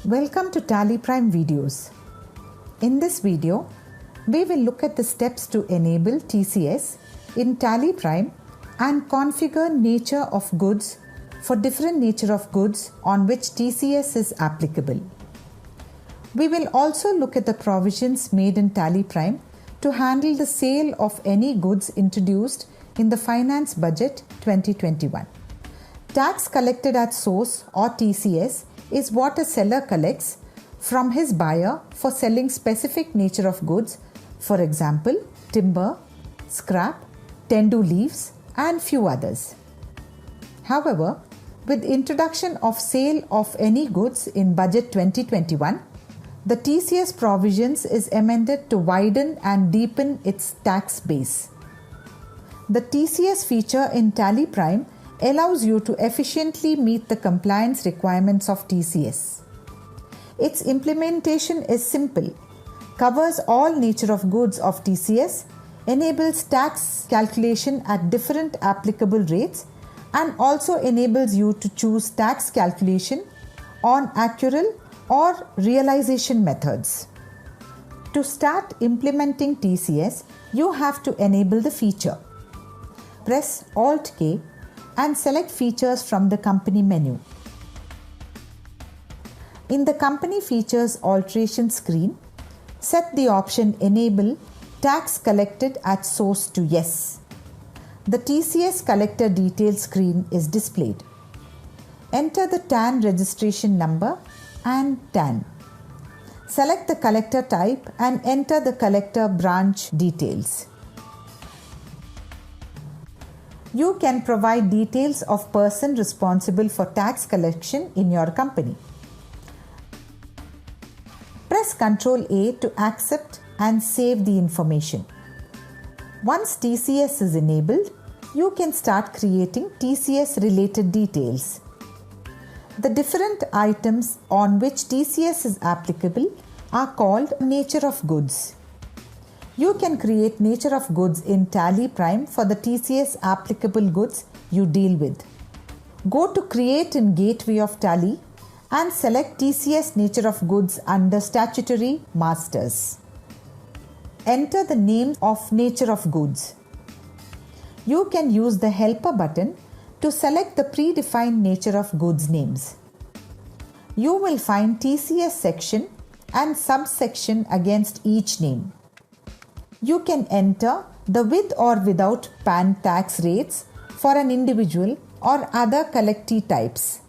Welcome to Tally Prime videos. In this video, we will look at the steps to enable TCS in Tally Prime and configure nature of goods for different nature of goods on which TCS is applicable. We will also look at the provisions made in Tally Prime to handle the sale of any goods introduced in the Finance Budget 2021. Tax collected at source or TCS is what a seller collects from his buyer for selling specific nature of goods, for example, timber, scrap, tendu leaves, and few others. However, with introduction of sale of any goods in Budget 2021, the TCS provisions is amended to widen and deepen its tax base. The TCS feature in Tally Prime allows you to efficiently meet the compliance requirements of TCS. Its implementation is simple, covers all nature of goods of TCS, enables tax calculation at different applicable rates, and also enables you to choose tax calculation on accrual or realization methods. To start implementing TCS, you have to enable the feature. Press Alt-K and select Features from the Company menu. In the Company Features Alteration screen, set the option Enable Tax Collected at Source to Yes. The TCS Collector Details screen is displayed. Enter the TAN registration number and TAN. Select the collector type and enter the collector branch details. You can provide details of person responsible for tax collection in your company. Press Ctrl A to accept and save the information. Once TCS is enabled, you can start creating TCS related details. The different items on which TCS is applicable are called nature of goods. You can create nature of goods in Tally Prime for the TCS applicable goods you deal with. Go to Create in Gateway of Tally and select TCS nature of goods under Statutory Masters. Enter the name of nature of goods. You can use the Helper button to select the predefined nature of goods names. You will find TCS section and subsection against each name. You can enter the with or without PAN tax rates for an individual or other collectee types.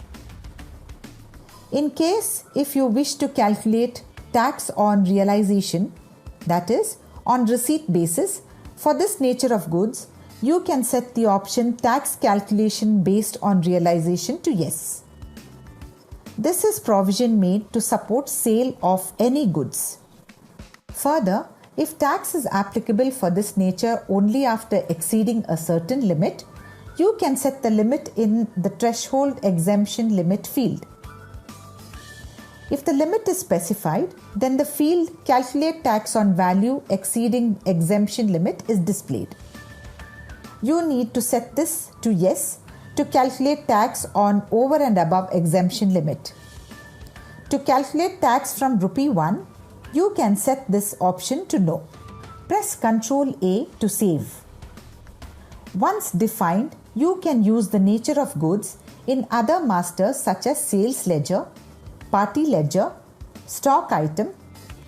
In case if you wish to calculate tax on realization, that is, on receipt basis, for this nature of goods, you can set the option Tax Calculation Based on Realization to Yes. This is provision made to support sale of any goods. Further, if tax is applicable for this nature only after exceeding a certain limit, you can set the limit in the Threshold Exemption Limit field. If the limit is specified, then the field Calculate Tax on Value Exceeding Exemption Limit is displayed. You need to set this to Yes to calculate tax on over and above exemption limit. To calculate tax from Rupee 1, you can set this option to No. Press Ctrl A to save. Once defined, you can use the nature of goods in other masters such as Sales Ledger, Party Ledger, Stock Item,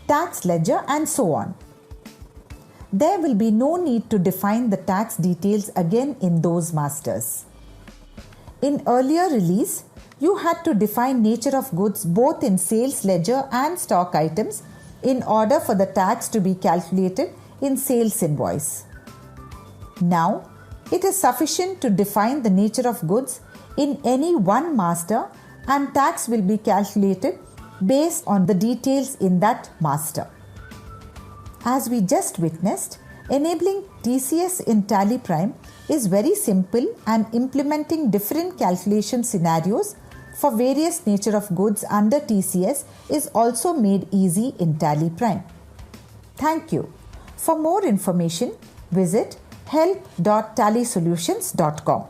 Tax Ledger, and so on. There will be no need to define the tax details again in those masters. In earlier release, you had to define nature of goods both in Sales Ledger and Stock Items in order for the tax to be calculated in sales invoice. Now, it is sufficient to define the nature of goods in any one master and tax will be calculated based on the details in that master. As we just witnessed, enabling TCS in Tally Prime is very simple and implementing different calculation scenarios for various nature of goods under TCS is also made easy in Tally Prime. Thank you. For more information, visit help.tallysolutions.com.